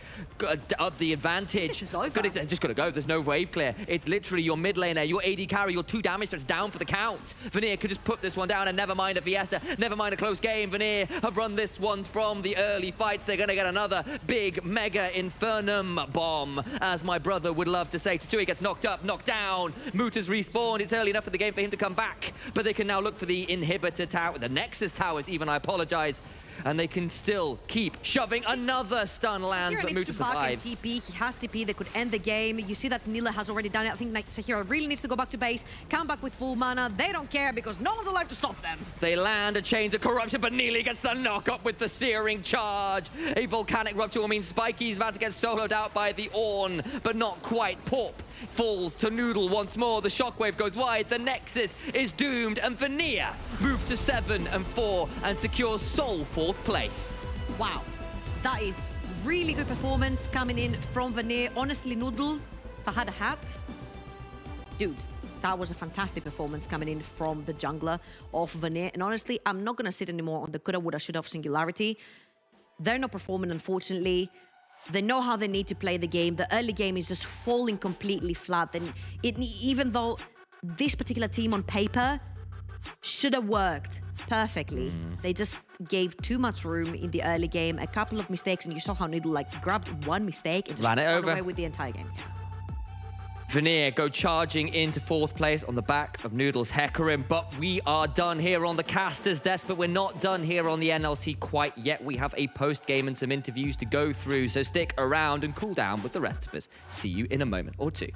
of the advantage. This is over. Just gotta go. There's no wave clear. It's literally your mid laner, your AD carry, your 2 damage that's down for the count. Vanir could just put this one down, and never mind a Fiesta, never mind a close game. Vanir have run this one from the early fights. They're gonna get another big mega Infernum bomb, as my brother would love to say. Tatui gets knocked up, knocked down. Muta's respawned. It's early enough for the game for him to come back, but they can now look for the inhibitor tower, the Nexus towers even, I apologize. And they can still keep shoving. Another stun lands, but Muta survives. TP. He has TP. They could end the game. You see that Nila has already done it. I think Sahira really needs to go back to base, come back with full mana. They don't care because no one's allowed to stop them. They land a Chains of Corruption, but Neely gets the knock-up with the Searing Charge. A Volcanic Rupture will mean Spiky's about to get soloed out by the Ornn, but not quite. Porp falls to Noodle once more. The Shockwave goes wide. The Nexus is doomed, and Vanir move to 7 and 4 and secures sole 4th place. Wow, that is really good performance coming in from Vanir. Honestly, Noodle, if I had a hat, dude, that was a fantastic performance coming in from the jungler of Vanir. And honestly, I'm not gonna sit anymore on the coulda, woulda, shoulda of Singularity. They're not performing, unfortunately. They know how they need to play the game. The early game is just falling completely flat. And even though this particular team on paper should have worked perfectly, they just gave too much room in the early game. A couple of mistakes, and you saw how Noodle grabbed one mistake and just Ran it ran over. away with the entire game. Vanir go charging into 4th place on the back of Noodle's Hecarim, but we are done here on the caster's desk, but we're not done here on the NLC quite yet. We have a post-game and some interviews to go through, so stick around and cool down with the rest of us. See you in a moment or two.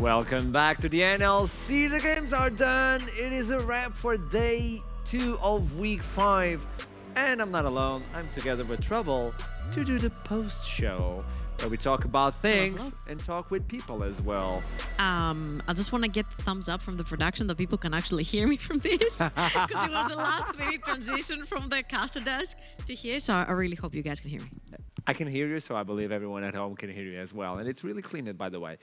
Welcome back to the NLC. The games are done. It is a wrap for day 2 of week 5. And I'm not alone. I'm together with Trouble to do the post show where we talk about things and talk with people as well. I just want to get the thumbs up from the production that people can actually hear me from this because it was a last-minute transition from the caster desk to here. So I really hope you guys can hear me. I can hear you, so I believe everyone at home can hear you as well. And it's really clean, by the way.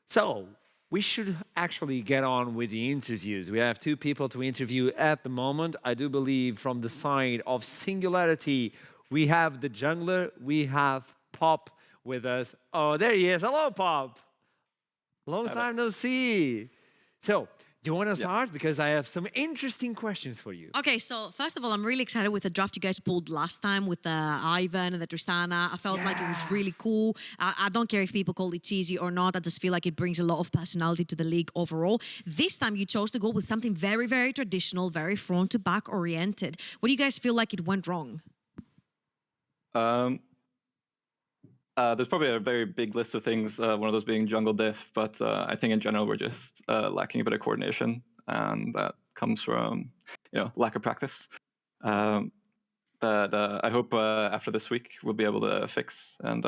So we should actually get on with the interviews. We have 2 people to interview at the moment. I do believe from the side of Singularity, we have the jungler, we have Pop with us. Oh, there he is. Hello, Pop. Long time no see. So, do you want to start? Because I have some interesting questions for you. Okay, so first of all, I'm really excited with the draft you guys pulled last time with the Ivan and the Tristana. I felt like it was really cool. I don't care if people call it cheesy or not. I just feel like it brings a lot of personality to the league overall. This time you chose to go with something very, very traditional, very front to back oriented. What do you guys feel like it went wrong? There's probably a very big list of things, one of those being jungle diff, but I think in general we're just lacking a bit of coordination, and that comes from lack of practice. That I hope after this week we'll be able to fix, and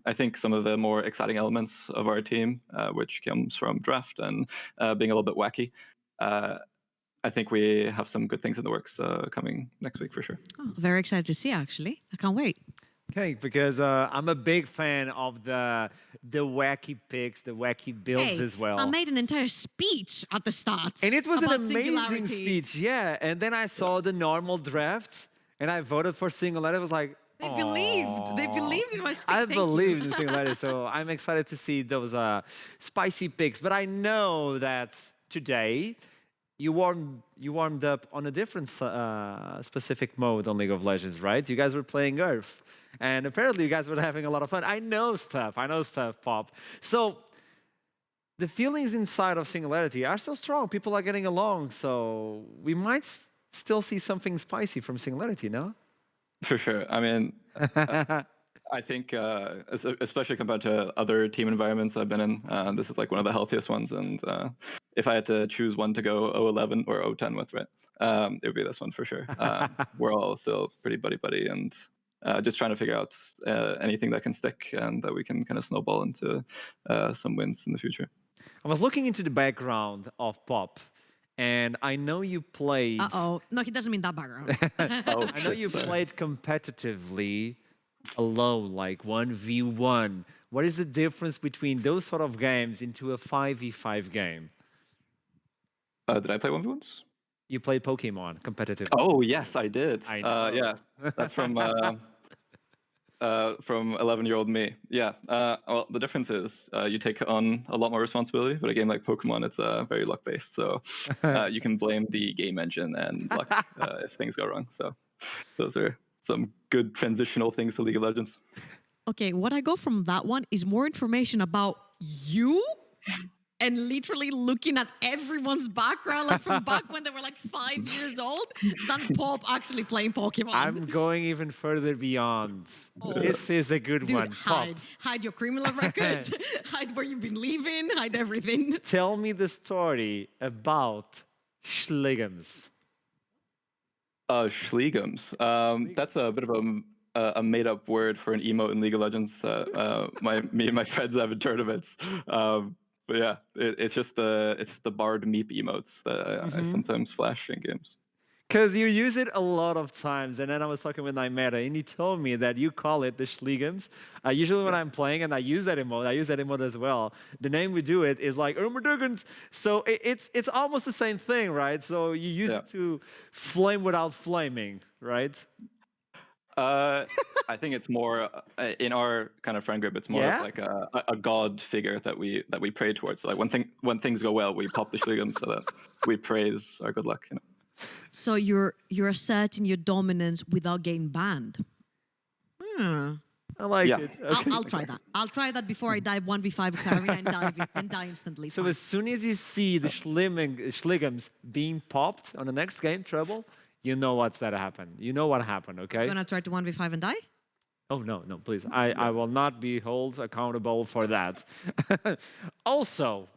I think some of the more exciting elements of our team, which comes from draft and being a little bit wacky. I think we have some good things in the works coming next week for sure. Oh, very excited to see, actually. I can't wait. Okay, because I'm a big fan of the wacky picks, the wacky builds as well. I made an entire speech at the start. And it was an about amazing Singularity. speech, yeah. And then I saw the normal drafts, and I voted for Singularity. I was like, They believed. They believed in my speech. I Thank you. believed in Singularity, so I'm excited to see those spicy picks. But I know that today you warmed up on a different specific mode on League of Legends, right? You guys were playing Earth. And apparently you guys were having a lot of fun. I know stuff, Pop. So the feelings inside of Singularity are so strong. People are getting along. So we might still see something spicy from Singularity, no? For sure. I mean, I think, especially compared to other team environments I've been in, this is like one of the healthiest ones. And if I had to choose one to go 0-11 or 0-10 with, right, it would be this one for sure. We're all still pretty buddy-buddy and just trying to figure out anything that can stick and that we can kind of snowball into some wins in the future. I was looking into the background of Pop, and I know you played... Uh-oh. No, he doesn't mean that background. I know you played competitively alone, like 1v1. What is the difference between those sort of games into a 5v5 game? Did I play 1v1s? You played Pokemon competitively. Oh, yes, I did. I know. Yeah, that's from 11-year-old me. Yeah. Well, the difference is you take on a lot more responsibility, but a game like Pokemon, it's very luck-based. So you can blame the game engine and luck if things go wrong. So those are some good transitional things to League of Legends. Okay, what I got from that one is more information about you and literally looking at everyone's background, like from back when they were like 5 years old, than Pop actually playing Pokemon. I'm going even further beyond. This is a good Dude, one. Pop. hide your criminal records, hide where you've been living, hide everything. Tell me the story about Schligums. Schligums. That's a bit of a made-up word for an emote in League of Legends. Me and my friends have in tournaments. But yeah, it's just the barred meep emotes that I sometimes flash in games. Because you use it a lot of times, and then I was talking with Nymeta, and he told me that you call it the Schligums. Usually when I'm playing and I use that emote as well. The name we do it is like Ermerdugans. So it's almost the same thing, right? So you use it to flame without flaming, right? I think it's more in our kind of friend group. It's more of like a god figure that we pray towards. So like when things go well, we pop the Schligum so that we praise our good luck. So you're asserting your dominance without getting banned. I like it. Okay. I'll try that. I'll try that before I dive 1v5 with Karina and die instantly. So Fine. as soon as you see the Schligums being popped on the next game, Trouble, you know what's that happened. You know what happened, okay? You're gonna try to 1v5 and die? Oh, no, please. I will not be held accountable for that. Also,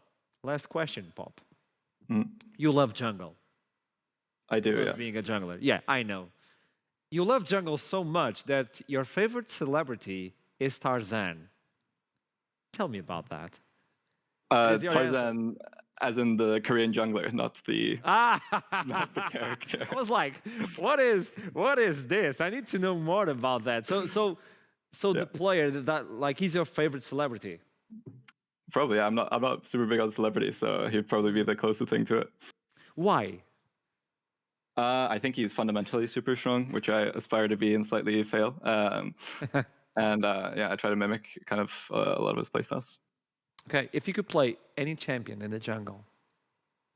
Last question, Pop. Mm. You love jungle. I do, You love yeah. being a jungler. Yeah, I know. You love jungle so much that your favorite celebrity is Tarzan. Tell me about that. What is your answer? Tarzan, as in the Korean jungler, not the Ah, character. I was like, what is this? I need to know more about that. So Yeah. the player that like he's your favorite celebrity. Probably, I'm not super big on celebrities, so he'd probably be the closest thing to it. Why? I think he's fundamentally super strong, which I aspire to be and slightly fail. And yeah, I try to mimic kind of a lot of his playstyles. Okay, if you could play any champion in the jungle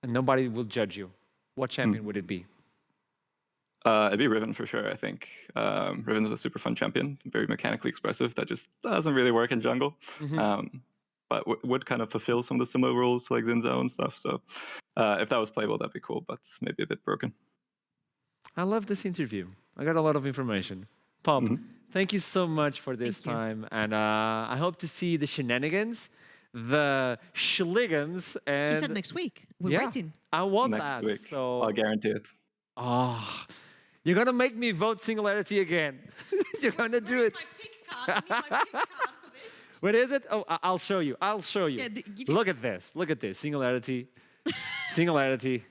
and nobody will judge you, what champion would it be? It'd be Riven for sure, I think. Riven is a super fun champion, very mechanically expressive. That just doesn't really work in jungle. But would kind of fulfill some of the similar rules to like Zinzao and stuff. So if that was playable, that'd be cool, but maybe a bit broken. I love this interview. I got a lot of information. Pop, thank you so much for this time. And I hope to see the shenanigans, the schligans. And He said next week. We're waiting. I want Next that. week, So, I'll guarantee it. oh, you're going to make me vote Singularity again. You're going to do it. My pick card? I need my pick card for this. What is it? Oh, I'll show you. I'll show you. Yeah, Look at this. Look at this. Singularity. Singularity.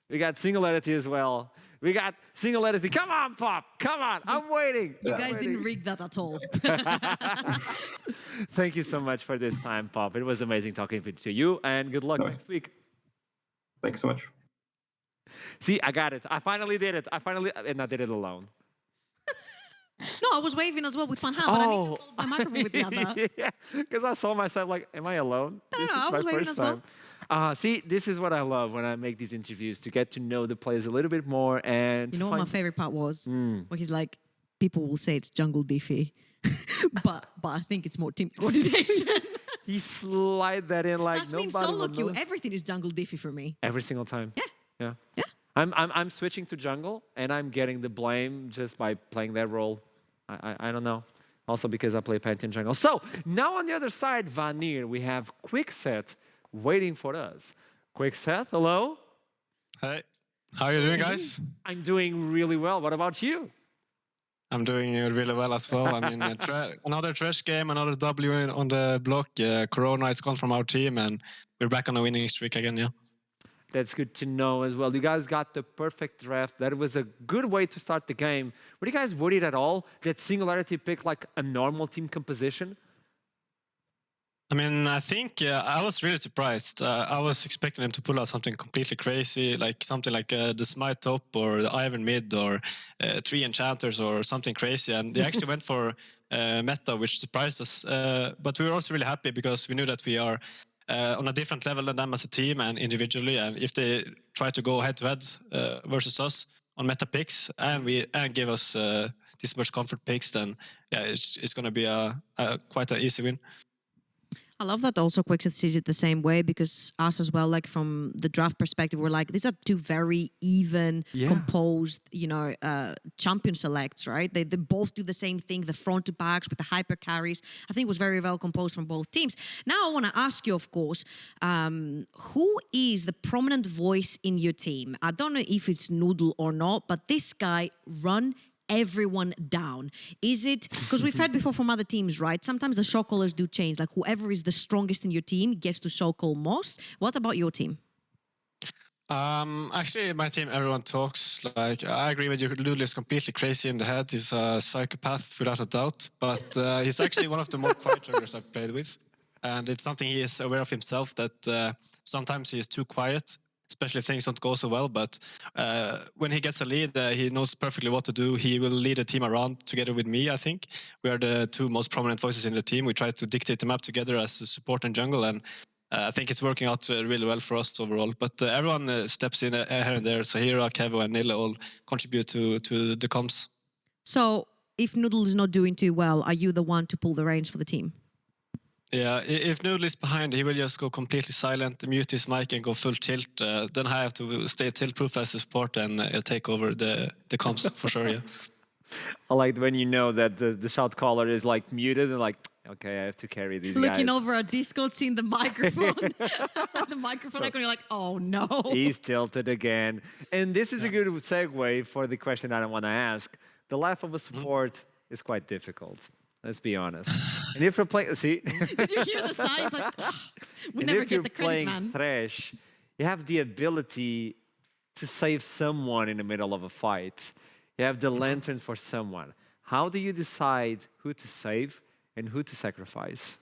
We got Singularity as well. We got Singularity. Come on, Pop. Come on. I'm waiting. You guys didn't rig that at all. Thank you so much for this time, Pop. It was amazing talking to you, and good luck next week. Thanks so much. See, I got it. I finally did it. And I did it alone. No, I was waving as well with one hand, but I need to hold my microphone with the other. Yeah, because I saw myself like, am I alone? No, This I is was my waving first as well. time. See, this is what I love when I make these interviews, to get to know the players a little bit more and You know what my favorite part was? Where he's like, people will say it's jungle diffy, but I think it's more team coordination. he slide that in like That's been nobody solo will queue. know. Everything is jungle diffy for me. Every single time. Yeah. Yeah. I'm switching to jungle, and I'm getting the blame just by playing that role. I don't know. Also because I play Pantheon jungle. So now on the other side, Vanir, we have Quickset waiting for us. Quickset, hello. Hey, how are you doing, guys? I'm doing really well. What about you? I'm doing really well as well. I mean, another trash game, another W on the block. Corona is gone from our team, and we're back on a winning streak again, yeah. That's good to know as well. You guys got the perfect draft. That was a good way to start the game. Were you guys worried at all that Singularity picked like a normal team composition? I mean, I think I was really surprised. I was expecting them to pull out something completely crazy, like something like the Smite top or the Iron mid or 3 enchanters or something crazy. And they actually went for meta, which surprised us. But we were also really happy because we knew that we are on a different level than them as a team and individually. And if they try to go head-to-head versus us on meta picks and give us this much comfort picks, then yeah, it's going to be quite an easy win. I love that also Quickset sees it the same way, because us as well, like from the draft perspective, we're like, these are two very even, composed, champion selects, right? They both do the same thing, the front to backs with the hyper carries. I think it was very well composed from both teams. Now I want to ask you, of course, who is the prominent voice in your team? I don't know if it's Noodle or not, but this guy run everyone down. Is it, because we've heard before from other teams, right? Sometimes the show callers do change, like whoever is the strongest in your team gets to show call most. What about your team? Actually, my team, everyone talks. Like, I agree with you. Noodle is completely crazy in the head. He's a psychopath without a doubt, but he's actually one of the more quiet junglers I've played with. And it's something he is aware of himself, that sometimes he is too quiet, especially if things don't go so well. But when he gets a lead, he knows perfectly what to do. He will lead the team around together with me, I think. We are the two most prominent voices in the team. We try to dictate the map together as support and jungle, and I think it's working out really well for us overall. But everyone steps in here and there. Sahira, Kevo, and Nilla all contribute to the comms. So if Noodle is not doing too well, are you the one to pull the reins for the team? Yeah, if Noodle is behind, he will just go completely silent, mute his mic and go full tilt. Then I have to stay tilt-proof as a support and take over the comms for sure, yeah. I like when you know that the shot caller is like muted and like, okay, I have to carry these Looking guys. over at Discord, seeing the microphone, the microphone icon, you're like, oh no. He's tilted again. And this is a good segue for the question that I want to ask. The life of a sport is quite difficult. Let's be honest. And if you're playing, see? Did you hear the signs? Like, we And never if you're get the credit, playing man. Thresh, you have the ability to save someone in the middle of a fight. You have the lantern for someone. How do you decide who to save and who to sacrifice?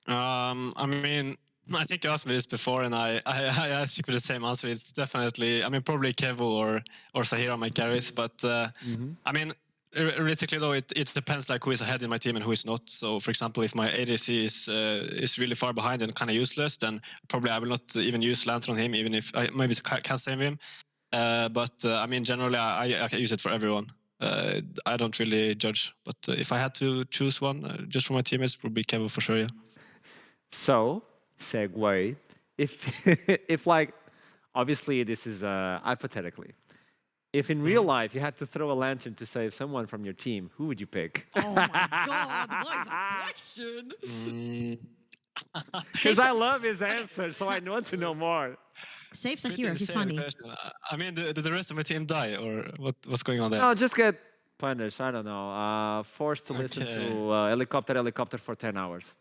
I mean, I think you asked me this before, and I asked you for the same answer. It's definitely, I mean, probably Kevo or Sahira my carries, but I mean, realistically though, it depends like who is ahead in my team and who is not. So, for example, if my ADC is really far behind and kind of useless, then probably I will not even use Lantern on him, even if I maybe can save him. But I mean, generally, I can use it for everyone. I don't really judge, but if I had to choose one just for my teammates, it would be Kevo for sure. Yeah. So, segue. If like, obviously this is hypothetically. If in real life you had to throw a lantern to save someone from your team, who would you pick? Oh my God, what is that question? Because I love his answer, so I want to know more. Save Pretty Sahira, he's insane funny. question. I mean, did the rest of my team die, or what's going on there? No, just get punished. I don't know. Forced to listen Okay. to helicopter for 10 hours.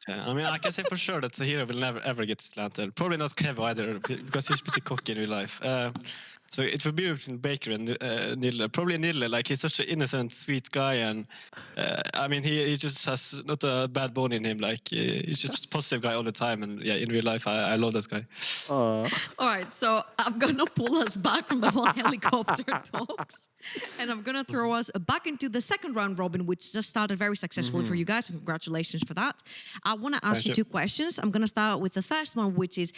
Yeah, I mean, I can say for sure that Sahira will never ever get his lantern. Probably not Kevo either, because he's pretty cocky in real life. So it would be between Baker and Nille. Probably Nille, like he's such an innocent, sweet guy, and I mean, he just has not a bad bone in him. Like he's just a positive guy all the time, and yeah, in real life, I love this guy. All right, so I'm gonna pull us back from the whole helicopter talks, and I'm gonna throw us back into the second round robin, which just started very successfully for you guys. And congratulations for that. I want to ask you you. 2 questions. I'm gonna start with the first one, which is,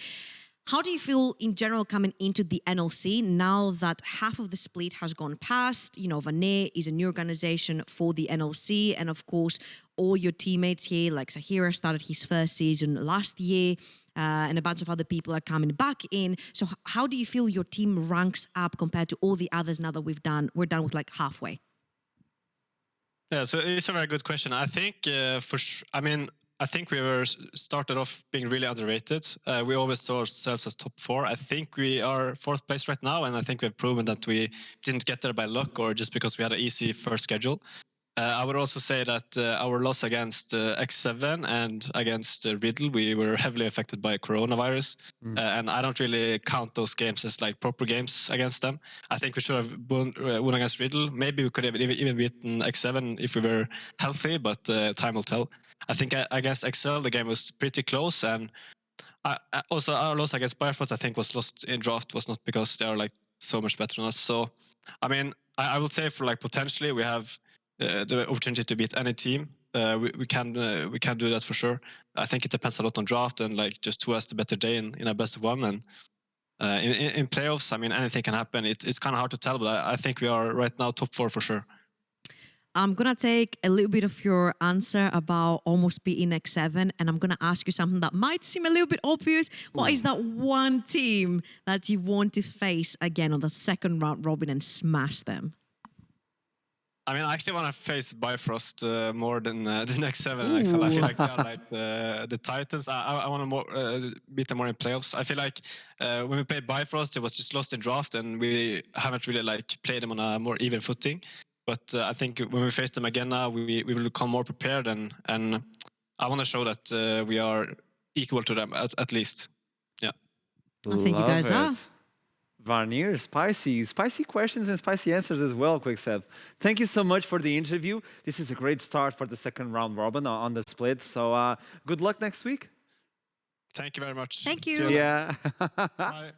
how do you feel in general coming into the NLC now that half of the split has gone past? You know, Vanir is a new organization for the NLC, and of course, all your teammates here, like Sahira, started his first season last year, and a bunch of other people are coming back in. So, how do you feel your team ranks up compared to all the others now that we're done with like halfway? Yeah, so it's a very good question. I think I mean, I think we were started off being really underrated. We always saw ourselves as top 4. I think we are 4th place right now, and I think we've proven that we didn't get there by luck or just because we had an easy first schedule. I would also say that our loss against X7 and against Riddle, we were heavily affected by coronavirus. And I don't really count those games as like proper games against them. I think we should have won against Riddle. Maybe we could have even beaten X7 if we were healthy, but time will tell. I think against XL, the game was pretty close. And also our loss against Bifrost, I think, was lost in draft, was not because they are like so much better than us. So, I mean, I would say for like potentially we have the opportunity to beat any team. We can do that for sure. I think it depends a lot on draft and like just who has the better day in a best of one. And in playoffs, I mean, anything can happen. It's kind of hard to tell, but I think we are right now top 4 for sure. I'm going to take a little bit of your answer about almost beating X7, and I'm going to ask you something that might seem a little bit obvious. What is that one team that you want to face again on the second round robin and smash them? I mean, I actually want to face Bifrost more than the next 7 and XL. I feel like they are like the Titans. I want to beat them more in playoffs. I feel like when we played Bifrost, it was just lost in draft, and we haven't really like played them on a more even footing. But I think when we face them again now, we will come more prepared, and I want to show that we are equal to them at least. Yeah. I think you guys are. Vanir, spicy questions and spicy answers as well, Quickstep. Thank you so much for the interview. This is a great start for the second round robin on the split. So good luck next week. Thank you very much. Thank you. See you. Yeah. Bye.